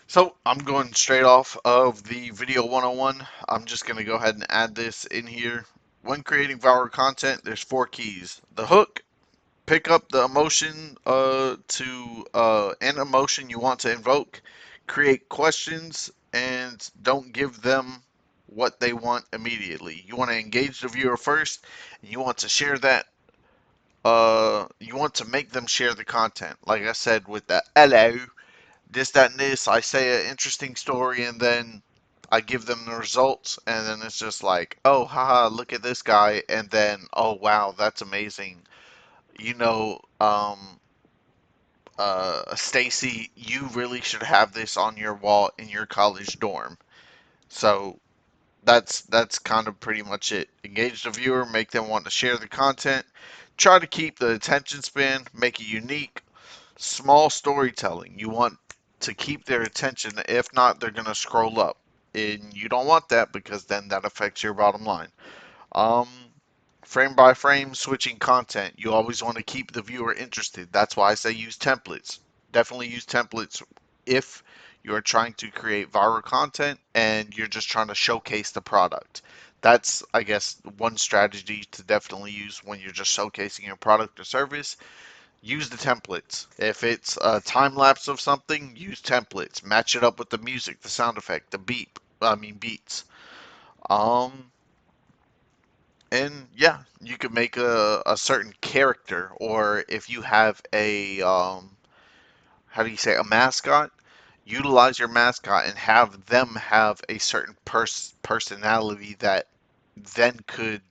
So I'm going straight off of the video 101. I'm just going to go ahead and add this in here. When creating viral content, there's four keys. The hook, pick up the emotion to an emotion you want to invoke. Create questions and don't give them what they want immediately. You want to engage the viewer first, and you want to share that you want to make them share the content. Like I said with the hello, this, that, and this. I say an interesting story, and then I give them the results, and then it's just like, oh, haha, look at this guy, and then, oh, wow, that's amazing. You know, Stacy, you really should have this on your wall in your college dorm. So that's kind of pretty much it. Engage the viewer, make them want to share the content. Try to keep the attention span, make it unique. Small storytelling. You want to keep their attention. If not, they're going to scroll up. And you don't want that because then that affects your bottom line. Um, Frame by frame switching content. You always want to keep the viewer interested. That's why I say use templates. Definitely use templates if you're trying to create viral content and you're just trying to showcase the product. That's, I guess, one strategy to definitely use when you're just showcasing your product or service. Use the templates. If it's a time lapse of something, use templates. Match it up with the music, the sound effect, the beat. I mean beats. Um, and yeah, you could make a certain character, or if you have a how do you say, a mascot, utilize your mascot and have them have a certain personality that then could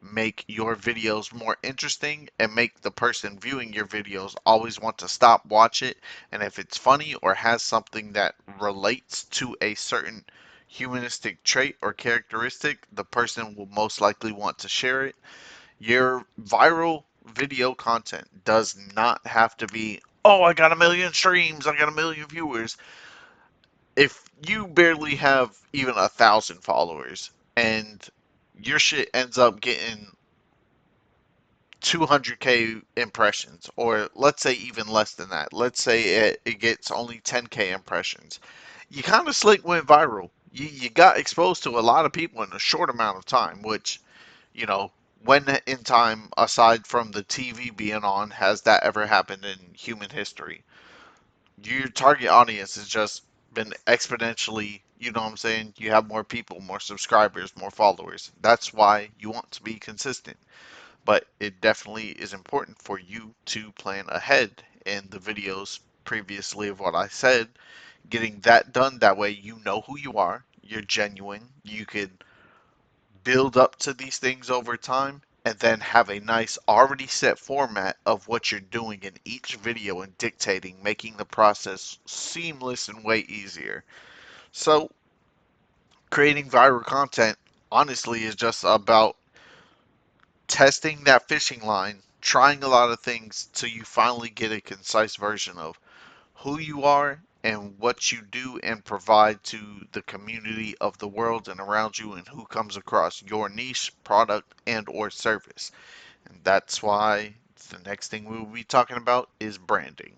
make your videos more interesting and make the person viewing your videos always want to stop, watch it, and if it's funny or has something that relates to a certain humanistic trait or characteristic, the person will most likely want to share it. Your viral video content does not have to be, oh, I got a million streams, I got a million viewers. If you barely have even 1,000 followers and your shit ends up getting 200K impressions, or let's say even less than that. Let's say it gets only 10K impressions. You kind of slick went viral. You got exposed to a lot of people in a short amount of time, which, you know, when in time, aside from the TV being on, has that ever happened in human history? Your target audience has just been exponentially, you know what I'm saying? You have more people, more subscribers, more followers. That's why you want to be consistent, but it definitely is important for you to plan ahead in the videos previously of what I said. Getting that done, that way you know who you are, you're genuine, you could build up to these things over time, and then have a nice already set format of what you're doing in each video and dictating, making the process seamless and way easier. So, creating viral content honestly is just about testing that fishing line, trying a lot of things till you finally get a concise version of who you are and what you do and provide to the community of the world and around you and who comes across your niche, product, and or service. And that's why the next thing we will be talking about is branding.